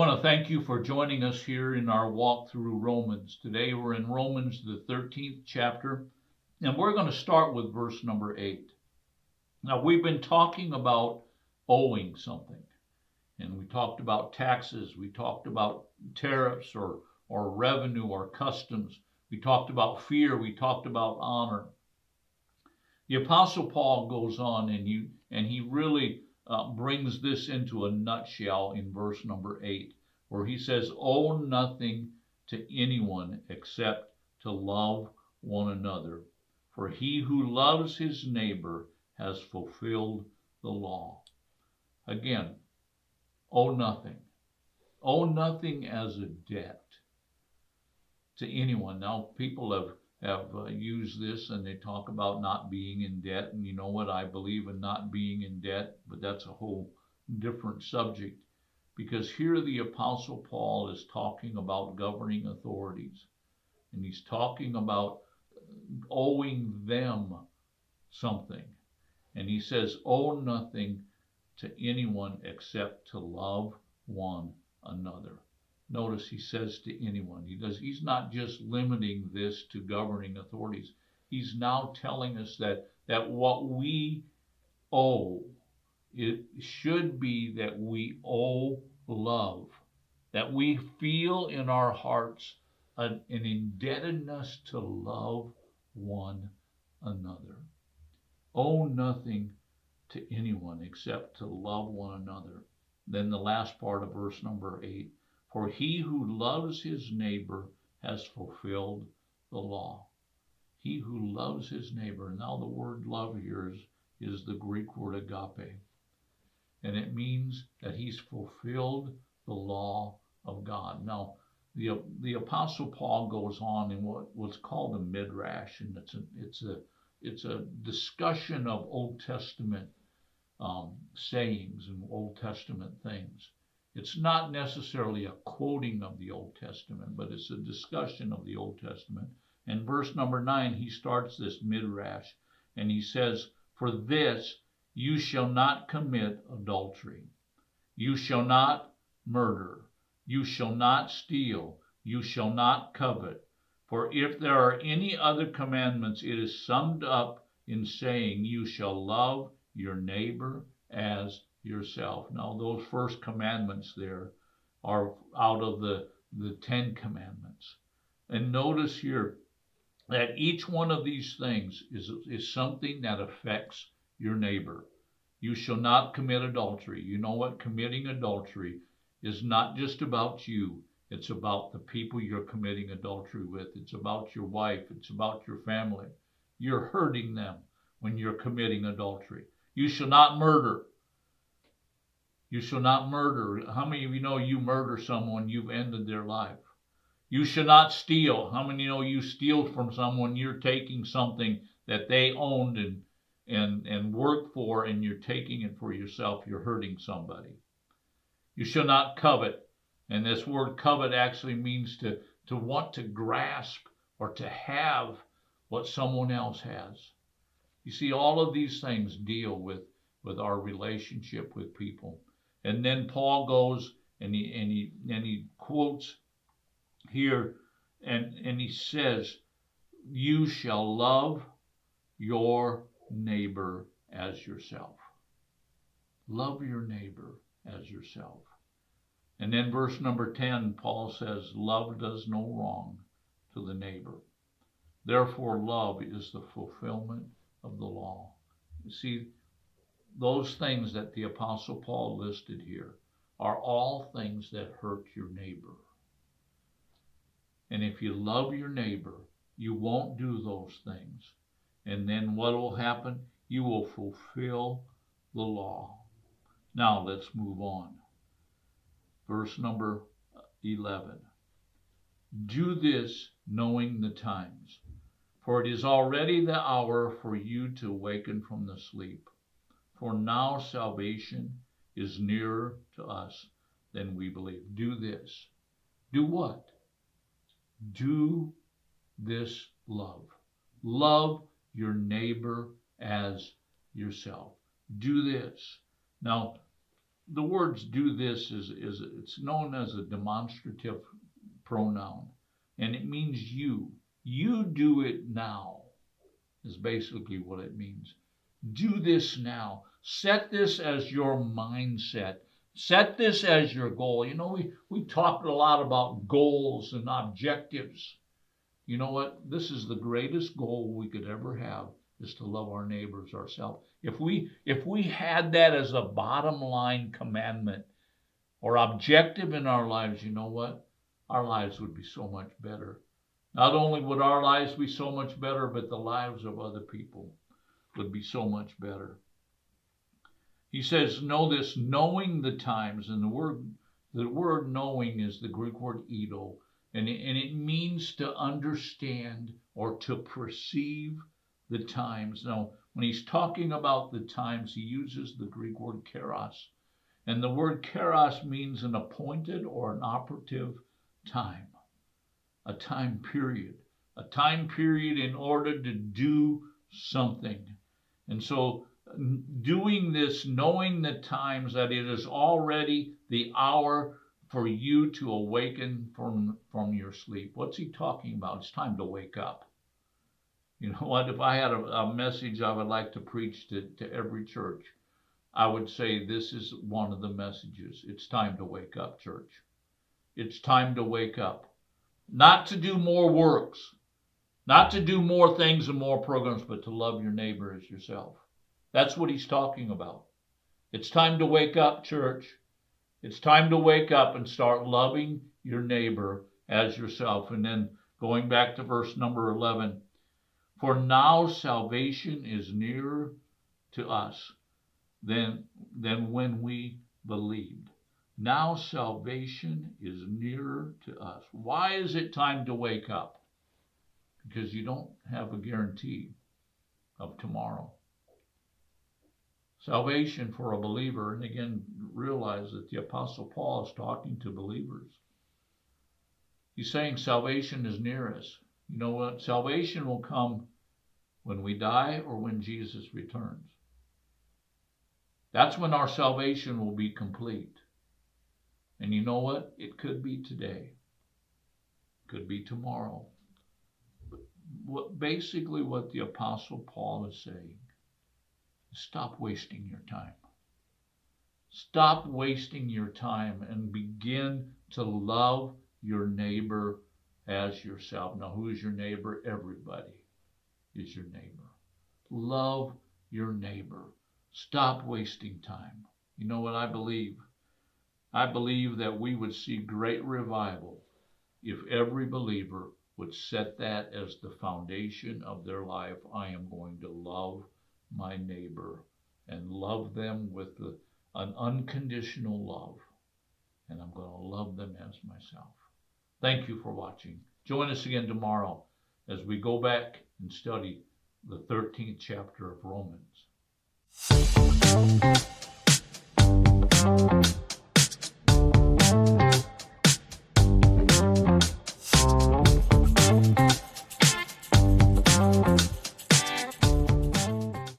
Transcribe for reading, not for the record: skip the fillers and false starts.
want to thank you for joining us here in our walk through Romans. Today we're in Romans, the 13th chapter, and we're going to start with verse number 8. Now, we've been talking about owing something, and we talked about taxes, we talked about tariffs or revenue or customs, we talked about fear, we talked about honor. The Apostle Paul goes on and he really brings this into a nutshell in verse number 8, where he says, "Owe nothing to anyone except to love one another. For he who loves his neighbor has fulfilled the law." Again, owe nothing. Owe nothing as a debt to anyone. Now, people have used this and they talk about not being in debt. And you know what? I believe in not being in debt, but that's a whole different subject. Because here the Apostle Paul is talking about governing authorities. And he's talking about owing them something. And he says, owe nothing to anyone except to love one another. Notice he says to anyone. He's not just limiting this to governing authorities. He's now telling us that what we owe, it should be that we owe love, that we feel in our hearts an indebtedness to love one another. Owe nothing to anyone except to love one another. Then the last part of verse number 8. For he who loves his neighbor has fulfilled the law. He who loves his neighbor. Now the word love here is the Greek word agape. And it means that he's fulfilled the law of God. Now, the Apostle Paul goes on in what's called a midrash, and it's a discussion of Old Testament sayings and Old Testament things. It's not necessarily a quoting of the Old Testament, but it's a discussion of the Old Testament. And verse number 9, he starts this midrash, and he says, "For this you shall not commit adultery. You shall not murder. You shall not steal. You shall not covet. For if there are any other commandments, it is summed up in saying, you shall love your neighbor as yourself." Now, those first commandments there are out of the 10 commandments. And notice here that each one of these things is something that affects your neighbor. You shall not commit adultery. You know what? Committing adultery is not just about you. It's about the people you're committing adultery with. It's about your wife. It's about your family. You're hurting them when you're committing adultery. You shall not murder. You shall not murder. How many of you know you murder someone, you've ended their life? You shall not steal. How many know you steal from someone, you're taking something that they owned and worked for, and you're taking it for yourself? You're hurting somebody. You shall not covet. And this word covet actually means to want to grasp or to have what someone else has. You see, all of these things deal with our relationship with people. And then Paul goes and he quotes here and he says, "You shall love your neighbor as yourself." Love your neighbor as yourself. And then verse number 10, Paul says, "Love does no wrong to the neighbor. Therefore, love is the fulfillment of the law." You see, those things that the Apostle Paul listed here are all things that hurt your neighbor. And if you love your neighbor, you won't do those things. And then what will happen? You will fulfill the law. Now let's move on. Verse number 11. "Do this knowing the times, for it is already the hour for you to awaken from the sleep. For now salvation is nearer to us than we believe." Do this. Do what? Do this love. Love your neighbor as yourself. Do this. Now, the words do this is it's known as a demonstrative pronoun, and it means you. You do it now is basically what it means. Do this now. Set this as your mindset. Set this as your goal. You know, we talked a lot about goals and objectives. You know what? This is the greatest goal we could ever have, is to love our neighbors ourselves. If we had that as a bottom line commandment or objective in our lives, you know what? Our lives would be so much better. Not only would our lives be so much better, but the lives of other people would be so much better. He says, know this, knowing the times, and the word knowing is the Greek word eido, and it means to understand or to perceive the times. Now, when he's talking about the times, he uses the Greek word kairos. And the word kairos means an appointed or an operative time, a time period in order to do something. And so doing this, knowing the times, that it is already the hour for you to awaken from your sleep. What's he talking about? It's time to wake up. You know what? If I had a message I would like to preach to every church, I would say this is one of the messages. It's time to wake up, church. It's time to wake up. Not to do more works, not to do more things and more programs, but to love your neighbor as yourself. That's what he's talking about. It's time to wake up, church. It's time to wake up and start loving your neighbor as yourself. And then going back to verse number 11, for now salvation is nearer to us than when we believed. Now salvation is nearer to us. Why is it time to wake up? Because you don't have a guarantee of tomorrow. Salvation for a believer, and again, realize that the Apostle Paul is talking to believers. He's saying salvation is near us. You know what? Salvation will come when we die or when Jesus returns. That's when our salvation will be complete. And you know what? It could be today. It could be tomorrow. But basically what the Apostle Paul is saying, stop wasting your time. Stop wasting your time and begin to love your neighbor as yourself. Now, who is your neighbor? Everybody is your neighbor. Love your neighbor. Stop wasting time. You know what I believe? I believe that we would see great revival if every believer would set that as the foundation of their life. I am going to love my neighbor and love them with an unconditional love. And I'm going to love them as myself. Thank you for watching. Join us again tomorrow as we go back and study the 13th chapter of Romans.